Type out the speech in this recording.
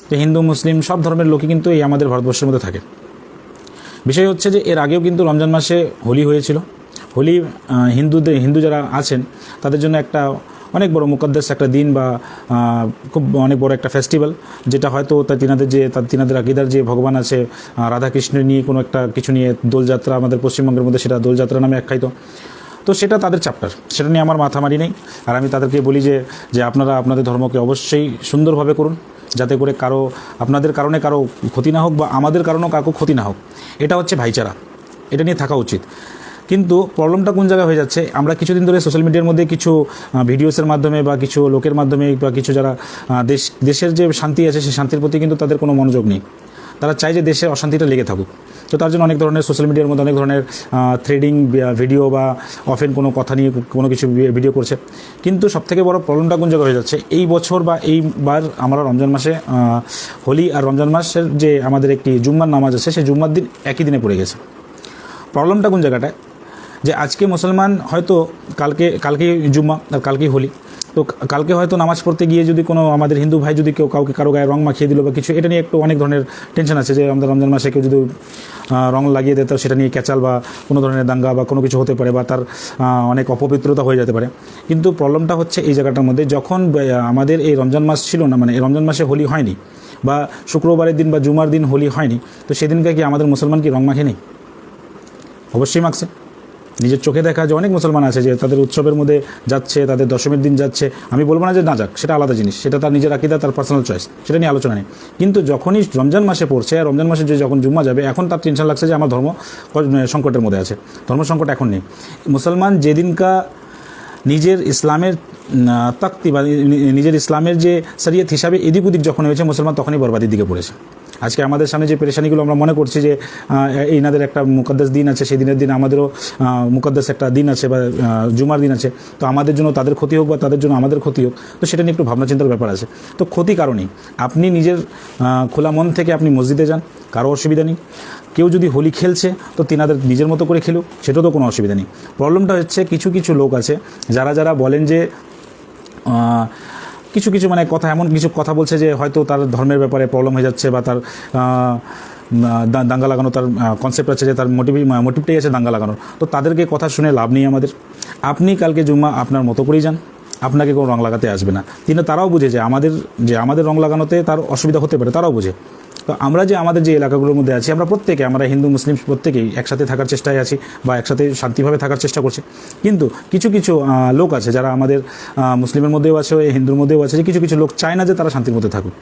যে হিন্দু মুসলিম সব ধর্মের লোকই কিন্তু এই আমাদের ভারতবর্ষের মধ্যে থাকে। বিষয় হচ্ছে যে এর আগেও কিন্তু রমজান মাসে হোলি হয়েছিল। হোলি হিন্দু যারা আছেন তাদের জন্য একটা অনেক বড় মুকদ্দাস একটা দিন বা খুব অনেক বড় একটা ফেস্টিভ্যাল, যেটা হয়তো তিনাদের আকিদার যে ভগবান আছে রাধাকৃষ্ণের নিয়ে কোনো একটা কিছু নিয়ে দোলযাত্রা, আমাদের পশ্চিমবঙ্গের মধ্যে সেটা দোলযাত্রা নামে আখ্যায়িত। তো সেটা তাদের চ্যাপ্টার, সেটা নিয়ে আমার মাথামারি নেই। আর আমি তাদেরকে বলি যে আপনারা আপনাদের ধর্মকে অবশ্যই সুন্দরভাবে করুন, যাতে করে আপনাদের কারণে কারো ক্ষতি না হোক বা আমাদের কারণেও কারো ক্ষতি না হোক। এটা হচ্ছে ভাইচারা, এটা নিয়ে থাকা উচিত। কিন্তু প্রবলেমটা কোন জায়গায় হয়ে যাচ্ছে, আমরা কিছুদিন ধরে সোশ্যাল মিডিয়ার মধ্যে কিছু ভিডিওসের মাধ্যমে বা কিছু লোকের মাধ্যমে বা কিছু যারা দেশের যে শান্তি আছে সেই শান্তির প্রতি কিন্তু তাদের কোনো মনোযোগ নেই। তারা চায় যে দেশে অশান্তিটা লেগে থাকুক। তো তার জন্য অনেক ধরনের সোশ্যাল মিডিয়ার মধ্যে অনেক ধরনের থ্রেডিং ভিডিও বা অফেন কোনো কথা নিয়ে কোনো কিছু ভিডিও করছে। কিন্তু সবথেকে বড় প্রবলেমটা কোন জায়গায় হয়ে যাচ্ছে, এই বছর বা এইবার আমরা রমজান মাসে হোলি আর রমজান মাসের যে আমাদের একটি জুম্মার নামাজ আছে সেই জুম্মার দিন একই দিনে পড়ে গেছে। প্রবলেমটা কোন জায়গাটায়, যে আজকে মুসলমান হয়তো কালকে জুম্মা আর কালকেই হোলি, তো কালকে হয়তো নামাজ পড়তে গিয়ে যদি কোনো আমাদের হিন্দু ভাই যদি কারো গায়ে রং মাখিয়ে দিল বা কিছু, এটা নিয়ে একটু অনেক ধরনের টেনশন আছে যে আমাদের রমজান মাসে কেউ যদি রং লাগিয়ে দেয় তো সেটা নিয়ে ক্যাচাল বা কোনো ধরনের দাঙ্গা বা কোনো কিছু হতে পারে বা তার অনেক অপবিত্রতা হয়ে যেতে পারে। কিন্তু প্রবলেমটা হচ্ছে এই জায়গাটার মধ্যে, যখন আমাদের এই রমজান মাস ছিল না, মানে এই রমজান মাসে হোলি হয়নি বা শুক্রবারের দিন বা জুমার দিন হোলি হয়নি, তো সেদিনকে কি আমাদের মুসলমান কি রং মাখেনি? অবশ্যই মাখছে। নিজের চোখে দেখা যে অনেক মুসলমান আছে যে তাদের উৎসবের মধ্যে যাচ্ছে, তাদের দশমীর দিন যাচ্ছে। আমি বলবো না যে না যাক, সেটা আলাদা জিনিস, সেটা তার নিজের আকীদা, তার পার্সোনাল চয়েস, সেটা নিয়ে আলোচনা নেই। কিন্তু যখনই রমজান মাসে পড়ছে, আর রমজান মাসে যখন জুম্মা যাবে, এখন তার টেনশন লাগছে যে আমার ধর্ম সংকটের মধ্যে আছে। ধর্ম সংকট এখন নেই। মুসলমান যেদিনকা নিজের ইসলামের তাক্তি বা নিজের ইসলামের যে শরিয়ত হিসাবে এদিক ওদিক যখন হয়েছে, মুসলমান তখনই বরবাদির দিকে পড়েছে। আজকে আমাদের সামনে যে পেরেশানিগুলো আমরা মনে করছি যে এনাদের একটা মুকদ্দাস দিন আছে, সেই দিনের দিন আমাদেরও মুকদ্দাস একটা দিন আছে বা জুমার দিন আছে, তো আমাদের জন্য তাদের ক্ষতি হোক বা তাদের জন্য আমাদের ক্ষতি হোক, তো সেটা নিয়ে একটু ভাবনা চিন্তার ব্যাপার আছে। তো ক্ষতি কারণেই আপনি নিজের খোলা মন থেকে আপনি মসজিদে যান, কারো অসুবিধা নেই। কেউ যদি হোলি খেলছে তো তিনাদের নিজের মতো করে খেলুক, সেটাও তো কোনো অসুবিধা নেই। প্রবলেমটা হচ্ছে কিছু লোক আছে যারা বলেন যে কিছু মানে কথা, এমন কিছু কথা বলছে যে হয়তো তার ধর্মের ব্যাপারে প্রবলেম হয়ে যাচ্ছে বা তার দাঙ্গা লাগানো তার কনসেপ্ট আছে, যে তার মোটিভটাই আছে দাঙ্গা লাগানোর। তো তাদেরকে কথা শুনে লাভ নেই আমাদের। আপনি কালকে জুম্মা আপনার মতো করেই যান, আপনাকে কোনো রং লাগাতে আসবে না। তারাও বুঝে যে আমাদের রং লাগানোতে তার অসুবিধা হতে পারে, তারাও বুঝে। তো আমরা যে আমাদের যে এলাকাগুলোর মধ্যে আছি, আমরা হিন্দু মুসলিম প্রত্যেকেই একসাথে থাকার চেষ্টায় আছি বা একসাথে শান্তিভাবে থাকার চেষ্টা করছি। কিন্তু কিছু লোক আছে যারা আমাদের মুসলিমের মধ্যেও আছে, হিন্দুর মধ্যেও আছে, যে কিছু লোক চায় না যে তারা শান্তির মধ্যে থাকুক।